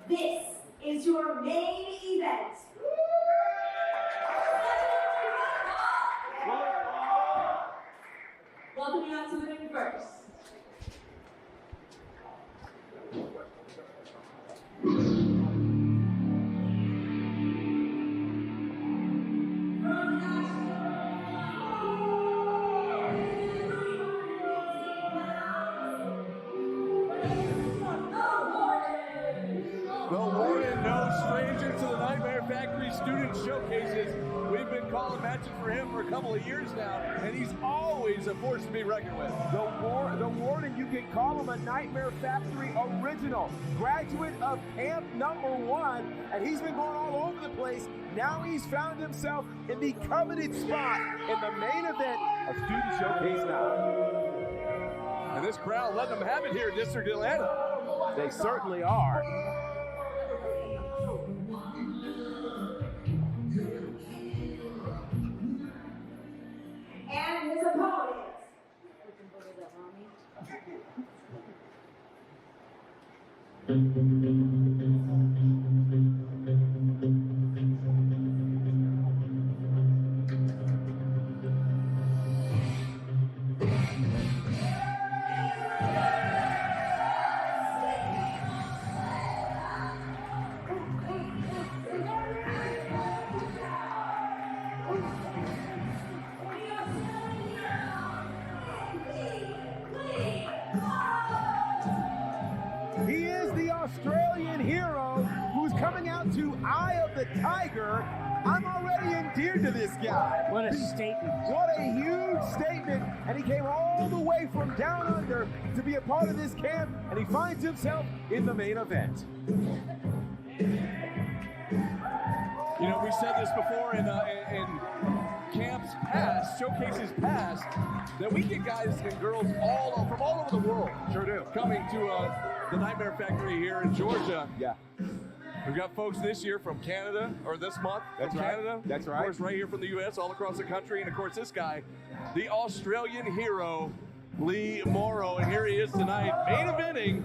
This is your main event. Welcome you out to the ring first. The Warden, no stranger to the Nightmare Factory student showcases. We've been calling matches for him for a couple of years now, and he's always a force to be reckoned with. The Warden, you can call him a Nightmare Factory original, graduate of camp #1, and he's been going all over the place. Now he's found himself in the coveted spot in the main event of Student Showcase 9. And this crowd letting them have it here in District Atlanta. They certainly are. And his opponent. He is the Australian hero who's coming out to Eye of the Tiger. I'm already endeared to this guy. What a statement. What a huge statement. And he came all the way from down under to be a part of this camp, and he finds himself in the main event. You know, we said this before in camps past, showcases past, that we get guys and girls from all over the world. Sure do. Coming to the Nightmare Factory here in Georgia. Yeah. We've got folks this year from Canada, or this month That's from right. Canada. That's right. Of course, right here from the U.S., all across the country. And, of course, this guy, the Australian hero, Lee Morrow. And here he is tonight, main eventing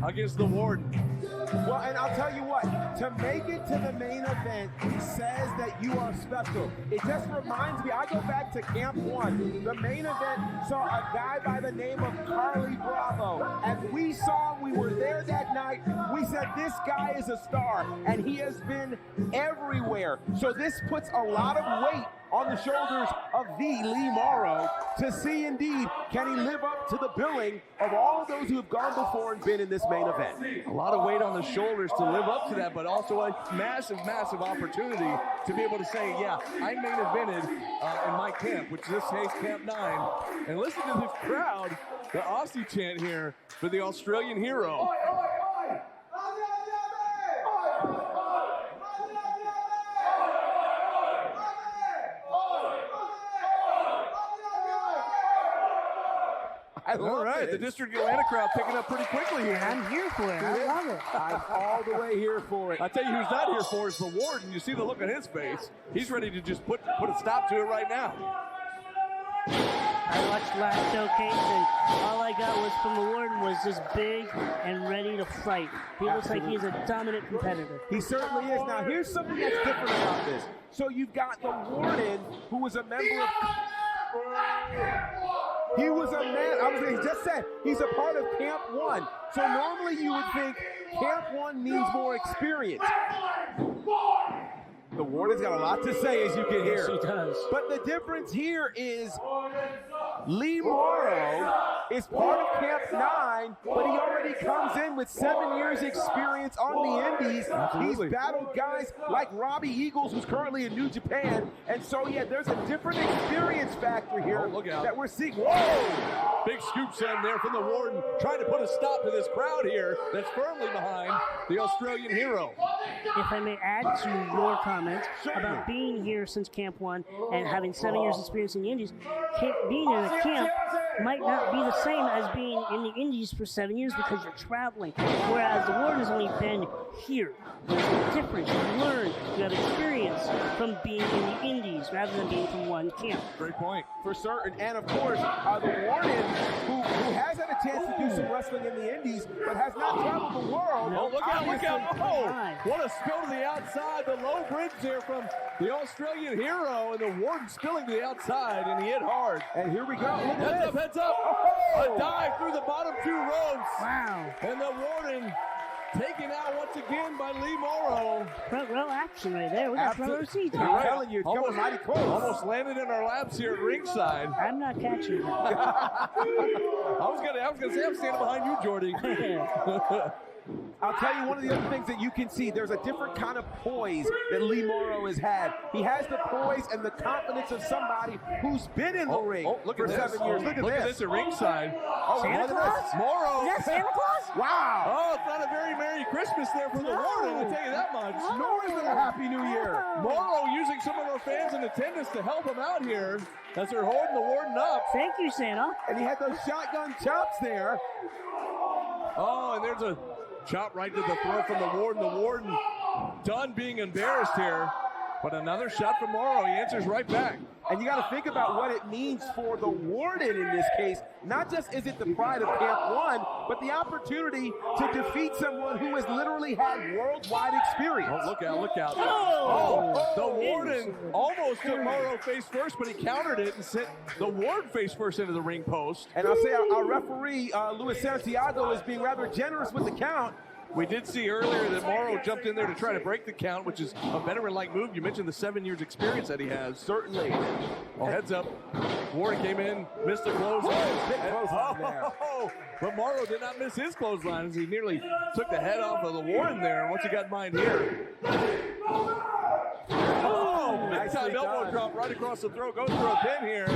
against the Warden. Well, and I'll tell you what, to make it to the main event says that you are special. It just reminds me, I go back to Camp 1. The main event saw a guy by the name of Carly Bravo. And we saw him, we were there that night. We said, this guy is a star, and he has been everywhere. So this puts a lot of weight on the shoulders of the Lee Morrow to see indeed, can he live up to the billing of all of those who have gone before and been in this main event. A lot of weight on the shoulders to live up to that, but also a massive, massive opportunity to be able to say, yeah, I main evented in my camp, which in this case, Camp 9. And listen to this crowd, the Aussie chant here for the Australian hero. All right, the District Atlanta crowd picking up pretty quickly here. I'm here for it. I love it. I'm all the way here for it. I tell you who's not here for is the Warden. You see the look on his face. He's ready to just put a stop to it right now. I watched last showcase, and all I got was from the Warden was just big and ready to fight. He looks like he's a dominant competitor. He certainly is. Now, here's something that's different about this. So you've got the Warden, who was a member of... He was a man, he just said, he's a part of Camp 1. So normally you would think Camp 1 needs more experience. The Warden's got a lot to say, as you can hear. Yes, he does. But the difference here is Lee Morrow is part of Camp 9, but he already comes in with 7 years experience on the indies. Absolutely. He's battled guys like Robbie Eagles, who's currently in New Japan. And so, yeah, there's a different experience factor here look out. that we're seeing. Whoa! Big scoop send there from the Warden, trying to put a stop to this crowd here that's firmly behind the Australian hero. If I may add to your comments about being here since Camp 1 and having 7 years experience in the Indies, being in a camp might not be the same as being in the Indies for 7 years because you're traveling, whereas the Warden has only been here. There's a difference. You learn, you have experience from being in the Indies rather than being from one camp. Great point. For certain. And, of course, the Warden, who has had a chance to do some been wrestling in the Indies, but has not traveled the world. Oh, look out, look out. Oh, Nice. what a spill to the outside. The low bridge there from the Australian hero, and the Warden spilling to the outside, and he hit hard. And here we go. Look at Heads this. up, heads up. Oh! A dive through the bottom 2 ropes. Wow. And the Warden taken out once again by Lee Morrow. Front row action right there. We got front row seats. I'm telling you, it's coming mighty close. Almost landed in our laps here at ringside. I'm not catching that. I was gonna say I'm standing behind you, Jordy. I'll tell you one of the other things that you can see, there's a different kind of poise that Lee Morrow has had. He has the poise and the confidence of somebody who's been in the ring look for at this. 7 years. Look at this. at ringside. Oh, Santa look at Claus? this. Morrow. Is that Santa Claus? Wow. Oh, it's not a very Merry Christmas there for the No. Warden, I'll tell you that much. Nor is it a Happy New Year. Morrow using some of our fans in attendance to help him out here as they're holding the Warden up. Thank you, Santa. And he had those shotgun chops there. Oh, and there's a chop right to the throat from the Warden. The Warden done being embarrassed here. But another shot from Morrow. He answers right back. And you got to think about what it means for the Warden in this case. Not just is it the pride of Camp 1, but the opportunity to defeat someone who has literally had worldwide experience. Oh, look out, look out. Oh! The Warden almost took Morrow face first, but he countered it and sent the Warden face first into the ring post. And I'll say our referee, Luis Santiago, is being rather generous with the count. We did see earlier that Morrow jumped in there to try to break the count, which is a veteran-like move. You mentioned the 7 years experience that he has. Certainly. Oh, heads up. Warden came in, missed the clothesline. Big clothesline there. But Morrow did not miss his clothesline as he nearly took the head off of the Warden there. And what's he got in mind here? Oh, big nicely time elbow done. drop right across the throat. Goes for a pin here.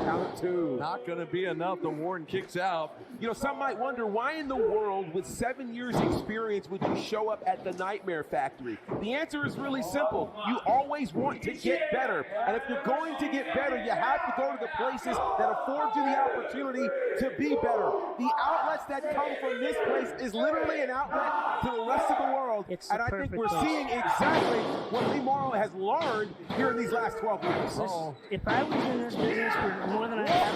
Count 2. Not going to be enough. The Warden kicks out. You know, some might wonder, why in the world, with 7 years experience, would you show up at the Nightmare Factory? The answer is really simple. You always want to get better. And if you're going to get better, you have to go to the places that afford you the opportunity to be better. The outlets that come from this place is literally an outlet to the rest of the world. It's the And I think perfect we're place. seeing exactly what Lee Morrow has learned here in these last 12 weeks. If I was in this business for more than I have,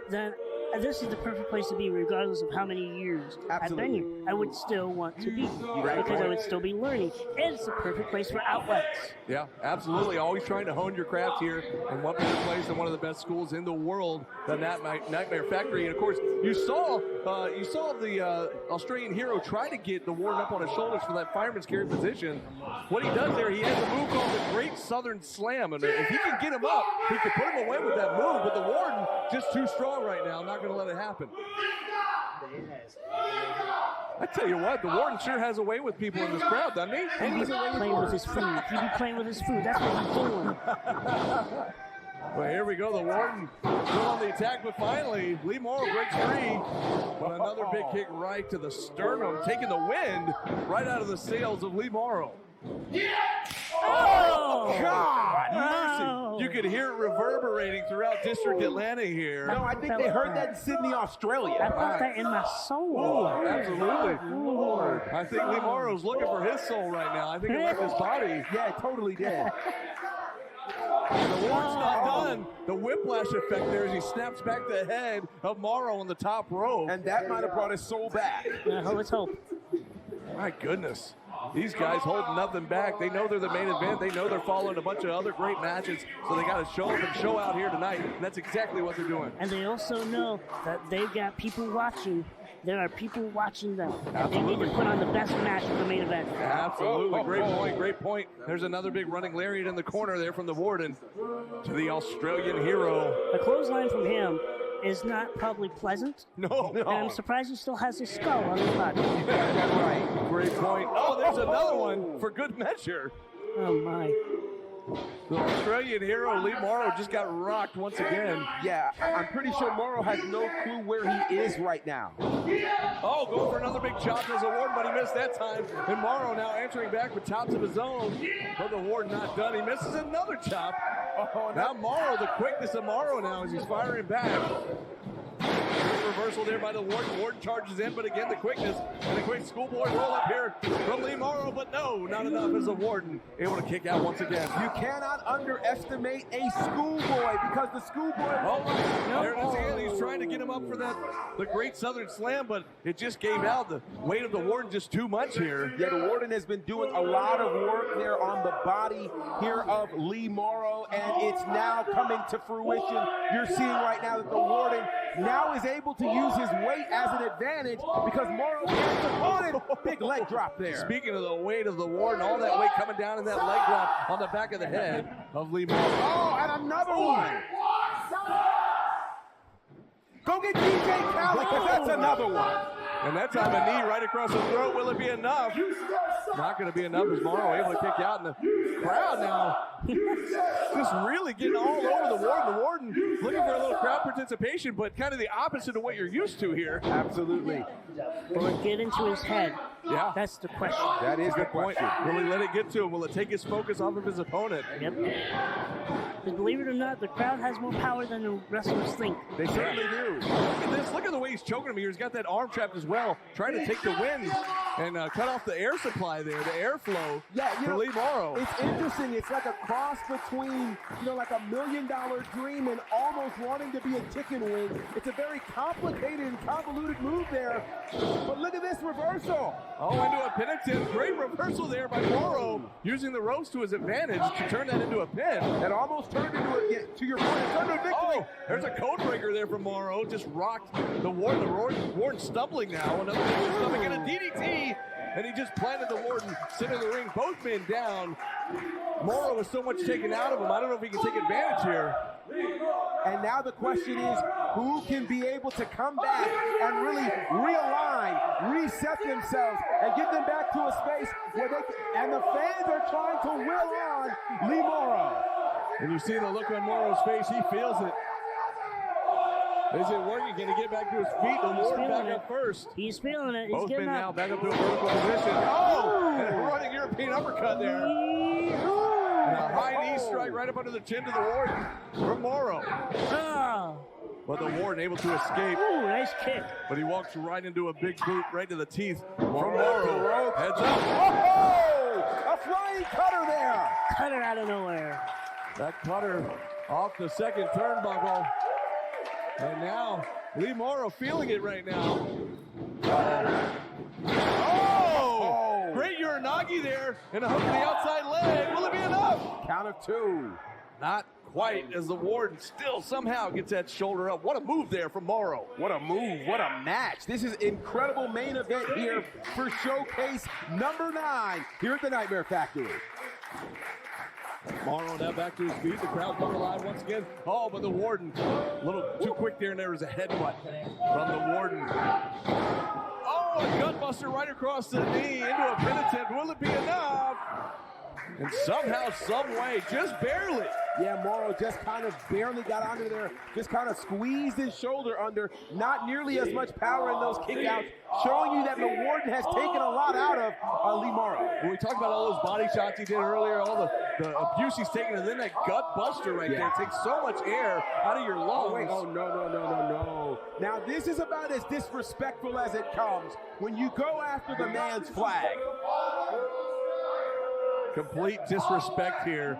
then this is the perfect place to be, regardless of how many years I've been here. I would still want to be here because I would still be learning. It's the perfect place for outlets. Yeah, absolutely. Always trying to hone your craft here. And what better place than one of the best schools in the world, the Nightmare Factory. And of course, you saw the Australian hero try to get the Warden up on his shoulders for that fireman's carry position. What he does there, he has a move called the Great Southern Slam. And if he can get him up, he can put him away with that move. But the Warden just too strong right now. Not going to let it happen. I tell you what, the Warden sure has a way with people in this crowd, doesn't he? And he's playing with his food. He'd be playing with his food. That's what he's doing. Well, here we go. The Warden still on the attack, but finally, Lee Morrow breaks free. But another big kick right to the sternum, taking the wind right out of the sails of Lee Morrow. Oh! God! Mercy. You could hear it reverberating throughout District Atlanta here. No, I think they heard that in Sydney, Australia. I felt that in my soul. Oh, absolutely. Lord. I think Lee Morrow's looking for his soul right now. I think it left his body. Yeah, it totally did. And the Warden's not done. The whiplash effect there as he snaps back the head of Morrow on the top rope. And that might have brought his soul back. Let's hope. My goodness. These guys holding nothing back. They know they're the main event. They know they're following a bunch of other great matches. So they got to show up and show out here tonight. And that's exactly what they're doing. And they also know that they've got people watching. There are people watching them. And they need to put on the best match of the main event. Absolutely. Great point. Great point. There's another big running lariat in the corner there from the Warden to the Australian hero. The clothesline from him is not probably pleasant. No. And I'm surprised he still has his skull on his body. That's right. Great point. Oh, there's another one for good measure. Oh, my. The Australian hero, Lee Morrow, just got rocked once again. Yeah, I'm pretty sure Morrow has no clue where he is right now. Oh, going for another big chop as a Warden, but he missed that time. And Morrow now answering back with chops of his own. But the Warden not done. He misses another chop. Oh, now Morrow, the quickness of Morrow now as he's firing back. Reversal reversal there by the Warden. Warden charges in, but again, the quickness and a quick schoolboy roll up here from Lee Morrow, but no, not enough as the Warden able to kick out once again. You cannot underestimate a schoolboy because the schoolboy. There it is again. He's trying to get him up for the Great Southern Slam, but it just gave out. The weight of the Warden just too much here. Yeah, the Warden has been doing a lot of work there on the body here of Lee Morrow, and it's now coming to fruition. You're seeing right now that the Warden now is able to use his weight as an advantage because Morrow gets supported. Big leg drop there. Speaking of the weight of the Warden, all that weight coming down in that leg drop on the back of the head of Lee Morrow. Oh, and another one. Go get DJ Khaled, because that's another one. And that time a knee right across the throat. Will it be enough? Not going to be enough as Morrow able to kick out. And the crowd now just really getting all over the Warden. The Warden looking for a little crowd participation, but kind of the opposite of what you're used to here. Absolutely. Will it get into his head? Yeah. That's the question. That is the Point. question. Will he let it get to him? Will it take his focus off of his opponent? Yep. But believe it or not, the crowd has more power than the wrestlers think. They certainly do. Look at this. Look at the way he's choking him here. He's got that arm trapped as well, trying to take the wind and cut off the air supply there, the airflow for Lee Morrow. It's interesting. It's like a cross between, like $1 million dream and almost wanting to be a chicken wing. It's a very complicated and convoluted move there. But look at this reversal. Oh, into a penitent. Great reversal there by Morrow, using the ropes to his advantage to turn that into a pin. That almost turned into to your point, it turned into a victory. Oh, there's a code breaker there from Morrow. Just rocked the Warden. The Warden stumbling now. Another vicious stomach and a DDT. And he just planted the Warden, sitting in the ring. Both men down. Morrow was so much taken out of him. I don't know if he can take advantage here. And now the question is, who can be able to come back and really realign, reset themselves, and get them back to a space where they can, and the fans are trying to will on Lee Morrow. And you see the look on Morrow's face. He feels it. Is it working? Can he get back to his feet? The Warden back up first. He's feeling it. He's Both getting men now up. back up to a vertical position. Oh! And a running European uppercut there. And a high knee strike right up under the chin to the Warden from Morrow. Oh. But the Warden able to escape. Ooh, nice kick. But he walks right into a big boot right to the teeth from Morrow. Morrow. Heads up. Oh! A flying cutter there. Cutter out of nowhere. That cutter off the second turnbuckle. And now, Lee Morrow feeling it right now. Oh! Great Uranagi there, and a hook to the outside leg. Will it be enough? Count of two. Not quite, as the Warden still somehow gets that shoulder up. What a move there from Morrow. What a move, what a match. This is incredible main event here for showcase number 9 here at the Nightmare Factory. Morrow now back to his feet. The crowd coming alive once again. Oh, but the Warden, a little too quick there, and there was a headbutt from the Warden. Oh, a gutbuster right across the knee into a penitent. Will it be enough? And somehow, some way, just barely. Yeah, Morrow just kind of barely got under there, just kind of squeezed his shoulder under. Not nearly as much power in those kickouts, showing you that the Warden has taken a lot out of Lee Morrow. When we talked about all those body shots he did earlier, all the abuse he's taken, and then that gut buster right there takes so much air out of your lungs. Oh, wait. Oh, no. Now, this is about as disrespectful as it comes when you go after the man's flag. Complete disrespect here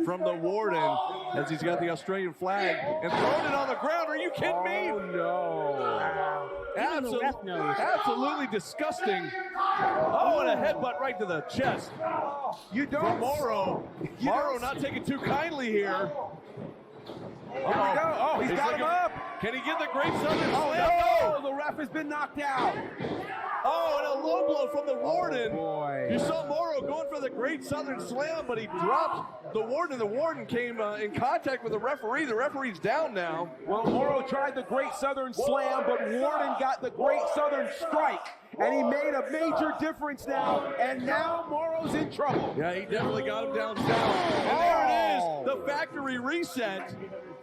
from the Warden as he's got the Australian flag and thrown it on the ground. Are you kidding me? Oh, no. Absolutely disgusting. Oh, and a headbutt right to the chest. You don't. From Morrow. Morrow not taking too kindly here. Oh, he's got him up. Can he get the Great Southern Slam? Oh, no, the ref has been knocked out. Oh, and a low blow from the Warden. Oh, boy. You saw Morrow going for the Great Southern Slam, but he dropped the Warden. The Warden came in contact with the referee. The referee's down now. Well, Morrow tried the Great Southern Slam, but Warden got the Great Southern Strike. And he made a major difference now, and now Morrow's in trouble. Yeah, he definitely got him down south. And there it is, the factory reset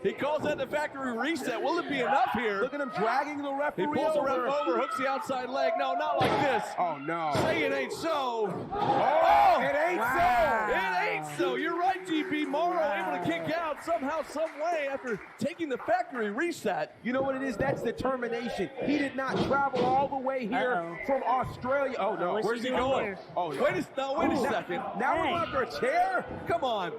He calls that the factory reset. Will it be enough here? Look at him dragging the He referee pulls the ref over. over, hooks the outside leg. No, not like this. Oh, no. Say it ain't so. Oh, it ain't Wow. It ain't so. You're right, GB. Morrow able to kick out somehow, some way after taking the factory reset. You know what it is? That's determination. He did not travel all the way here Uh-oh. from Australia. Oh, no. What's Where's he doing going? here? Oh, no. Wait a second. Now we're Hey. going for a chair? Come on.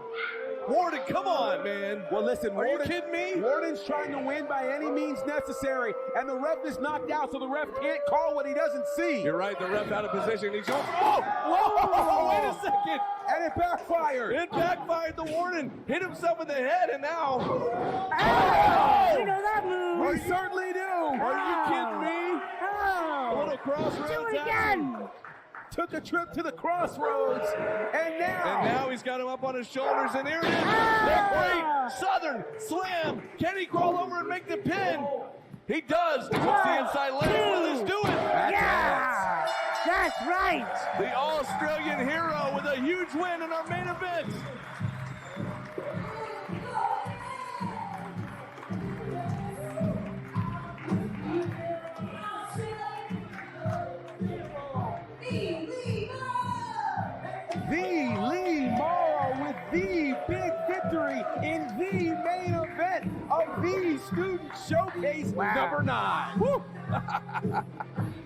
Warden, come on, man. Well, listen, Are you kidding me? Warden's trying to win by any means necessary, and the ref is knocked out, so the ref can't call what he doesn't see. You're right, the ref out of position. He's going, whoa, wait a second. And it backfired. It backfired. The Warden hit himself in the head, and now. Oh! We know that move. We certainly do. Are you kidding me? A Oh! little crossroads Do it action. again. Took a trip to the crossroads, and now he's got him up on his shoulders, and here it is. Ah! The great Southern Slam. Can he crawl over and make the pin? He does. Puts the inside leg. Will this do it? Yeah! That's right. The Australian hero with a huge win in our main event. the Lee Morrow with the big victory in the main event of the Student Showcase number 9. Woo!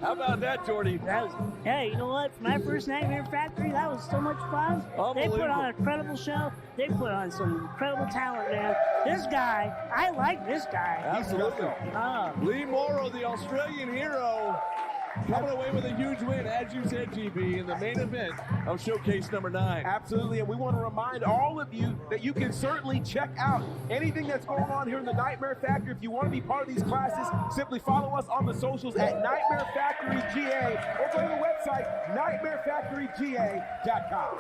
How about that, Jordy? That was, hey, you know what? For my first Nightmare Factory, that was so much fun. They put on a credible show. They put on some incredible talent, man. This guy, I like this guy. Absolutely. Oh. Lee Morrow, the Australian hero, coming away with a huge win, as you said, GB, in the main event of Showcase number 9. Absolutely, and we want to remind all of you that you can certainly check out anything that's going on here in the Nightmare Factory. If you want to be part of these classes, simply follow us on the socials at Nightmare Factory GA or go to the website nightmarefactoryga.com.